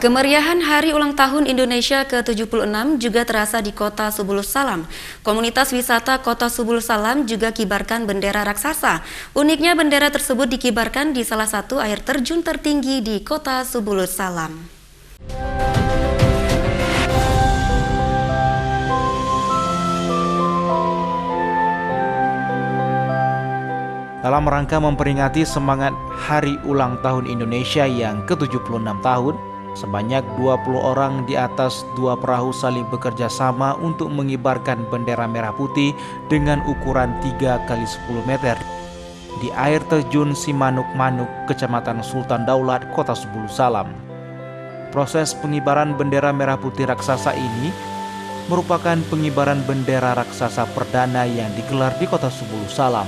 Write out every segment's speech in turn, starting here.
Kemeriahan Hari Ulang Tahun Indonesia ke-76 juga terasa di Kota Subulus Salam. Komunitas wisata Kota Subulus Salam juga kibarkan bendera raksasa. Uniknya bendera tersebut dikibarkan di salah satu air terjun tertinggi di Kota Subulus Salam. Dalam rangka memperingati semangat Hari Ulang Tahun Indonesia yang ke-76 tahun, sebanyak 20 orang di atas 2 perahu saling bekerja sama untuk mengibarkan bendera merah putih dengan ukuran 3 x 10 meter di air terjun Simanuk-Manuk, Kecamatan Sultan Daulat, Kota Subulus Salam. Proses pengibaran bendera merah putih raksasa ini merupakan pengibaran bendera raksasa perdana yang digelar di Kota Subulus Salam.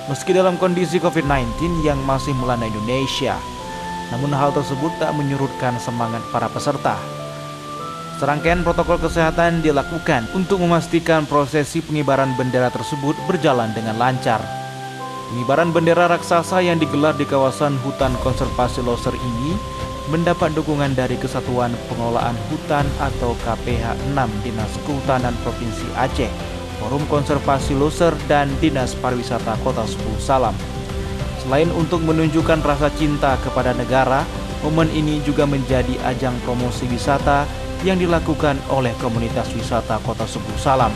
Meski dalam kondisi COVID-19 yang masih melanda Indonesia, namun hal tersebut tak menyurutkan semangat para peserta. Serangkaian protokol kesehatan dilakukan untuk memastikan prosesi pengibaran bendera tersebut berjalan dengan lancar. Pengibaran bendera raksasa yang digelar di kawasan hutan konservasi Loser ini mendapat dukungan dari Kesatuan Pengelolaan Hutan atau KPH 6 Dinas Kehutanan Provinsi Aceh, Forum Konservasi Loser, dan Dinas Pariwisata Kota Subulus Salam. Selain untuk menunjukkan rasa cinta kepada negara, momen ini juga menjadi ajang promosi wisata yang dilakukan oleh komunitas wisata Kota Subulus Salam.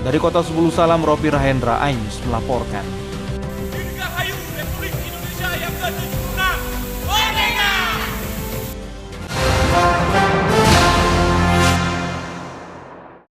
Dari Kota Subulus Salam, Ropi Rahendra Aims melaporkan.